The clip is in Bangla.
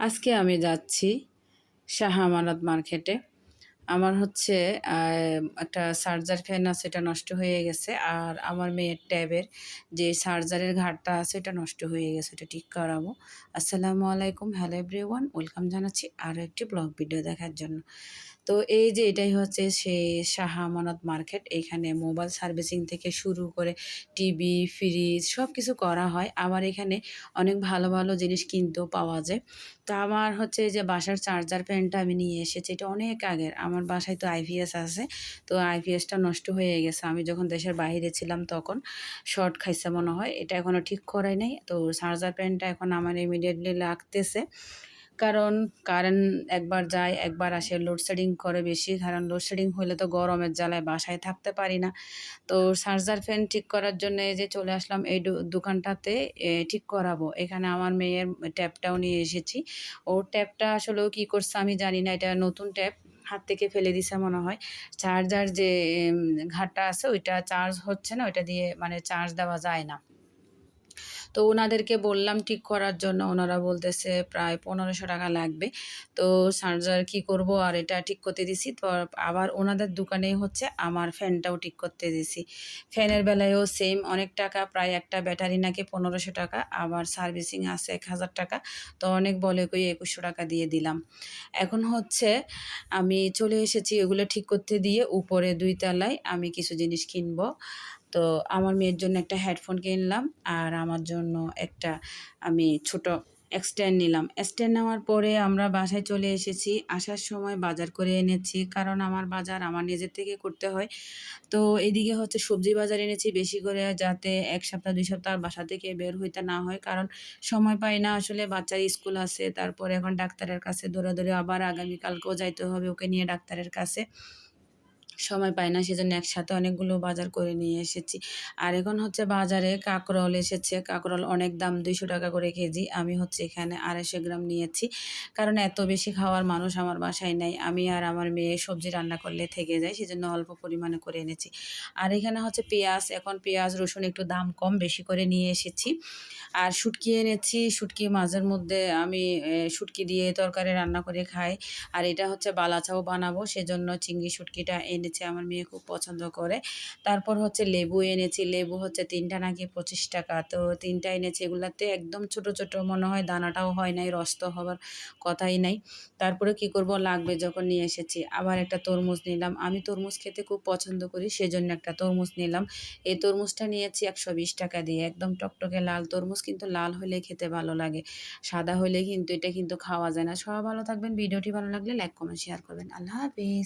আজকে আমি যাচ্ছি শাহ আমানত মার্কেটে। আমার হচ্ছে একটা চার্জার ফ্যান আছে, এটা নষ্ট হয়ে গেছে। আর আমার মেয়ের ট্যাবের যে চার্জারের ঘাটটা আছে এটা নষ্ট হয়ে গেছে, এটা ঠিক করাবো। আসসালামু আলাইকুম, হ্যালো এভরিওয়ান, ওয়েলকাম জানাচ্ছি আরও একটি ব্লগ ভিডিও দেখার জন্য। তো এই যে এটাই হচ্ছে সেই শাহ আমানত মার্কেট। এখানে মোবাইল সার্ভিসিং থেকে শুরু করে টিভি, ফ্রিজ সব কিছু করা হয়। আবার এখানে অনেক ভালো ভালো জিনিস কিনতেও পাওয়া যায়। তো আমার হচ্ছে এই যে বাসার চার্জার ফ্যানটা আমি নিয়ে এসেছি, এটা অনেক আগের। আমার বাসায় তো আইপিএস আছে, তো আইপিএসটা নষ্ট হয়ে গেছে। আমি যখন দেশের বাইরে ছিলাম তখন শর্ট খাইছে মনে হয়, এটা এখনও ঠিক করাই নাই। তো চার্জার ফ্যানটা এখন আমার ইমিডিয়েটলি লাগতেছে, কারণ কারেন্ট একবার যায় একবার আসে, লোডশেডিং করে বেশি। কারণ লোডশেডিং হলে তো গরমের জ্বালায় বাসায় থাকতে পারি না। তো চার্জার ফ্যান ঠিক করার জন্য এই যে চলে আসলাম এই দোকানটাতে ঠিক করাবো। এখানে আমার মেয়ের ট্যাপটাও নিয়ে এসেছি। ওর ট্যাপটা আসলেও কী করছে আমি জানি না, এটা নতুন ট্যাপ, হাত থেকে ফেলে দিছে মনে হয়। চার্জার যে ঘাটটা আছে ওইটা চার্জ হচ্ছে না, ওইটা দিয়ে মানে চার্জ দেওয়া যায় না। তো ওনাদেরকে বললাম ঠিক করার জন্য, ওনারা বলতেছে প্রায় 1500 টাকা লাগবে। তো চার্জার কি করব, আর এটা ঠিক করতে দিছি। তো আবার ওনাদের দোকানেই হচ্ছে আমার ফ্যানটাও ঠিক করতে দিছি। ফ্যানের বেলায়ও সেম অনেক টাকা, প্রায় একটা ব্যাটারি নাকি 1500 টাকা, আবার সার্ভিসিং আছে 1000 টাকা। তো অনেক বলে কই 2100 টাকা দিয়ে দিলাম। এখন হচ্ছে আমি চলে এসেছি এগুলো ঠিক করতে দিয়ে উপরে 2 তলায় আমি কিছু জিনিস কিনবো। তো আমার মেয়ের জন্য একটা হেডফোন কিনলাম, আর আমার জন্য একটা আমি ছোট স্ট্যান্ড নিলাম। স্ট্যান্ড নেওয়ার পরে আমরা বাসায় চলে এসেছি। আসার সময় বাজার করে এনেছি, কারণ আমার বাজার আমার নিজের থেকে করতে হয়। তো এদিকে হচ্ছে সবজি বাজার এনেছি বেশি করে, যাতে 1 সপ্তাহ 2 সপ্তাহ বাসা থেকে বের হইতে না হয়। কারণ সময় পাই না আসলে, বাচ্চার স্কুল আছে, তারপরে এখন ডাক্তারের কাছে দৌড়াদৌড়ি, আবার আগামীকালকেও যাইতে হবে ওকে নিয়ে ডাক্তারের কাছে। সময় পাই না, সেজন্য একসাথে অনেকগুলো বাজার করে নিয়ে এসেছি। আর এখন হচ্ছে বাজারে কাঁকরোল এসেছে। কাঁকরোল অনেক দাম, 200 টাকা করে কেজি। আমি হচ্ছে এখানে 250 গ্রাম নিয়েছি, কারণ এত বেশি খাওয়ার মানুষ আমার বাসায় নাই। আমি আর আমার মেয়ে সবজি রান্না করলে থেকে যায়, সেজন্য অল্প পরিমাণে করে এনেছি। আর এখানে হচ্ছে পেঁয়াজ, এখন পেঁয়াজ রসুন একটু দাম কম, বেশি করে নিয়ে এসেছি। আর শুটকি এনেছি, শুটকি মাঝের মধ্যে আমি শুটকি দিয়ে তরকারি রান্না করে খাই। আর এটা হচ্ছে বালাচাও বানাবো, সেজন্য চিংড়ি শুটকিটা এনেছি, আমার মেয়ে খুব পছন্দ করে। তারপর হচ্ছে লেবু এনেছি, লেবু হচ্ছে 3টা নাকি 25 টাকা। তো 3টা এনেছি, এগুলাতে একদম ছোট ছোট মনে হয়, দানাটাও হয় নাই, রস তো হবার কথাই নাই। তারপরে কি করব, লাগবে যখন নিয়ে এসেছি। আবার একটা তরমুজ নিলাম, আমি তরমুজ খেতে খুব পছন্দ করি, সেজন্য একটা তরমুজ নিলাম। এই তরমুজটা নিয়েছি 120 টাকা দিয়ে, একদম টকটকে লাল তরমুজ, কিন্তু লাল হলে খেতে ভালো লাগে, সাদা হলে কিন্তু এটা কিন্তু খাওয়া যায় না। সবাই ভালো থাকবেন, ভিডিওটি ভালো লাগলে লাইক কমেন্ট শেয়ার করবেন। আল্লাহ হাফেজ।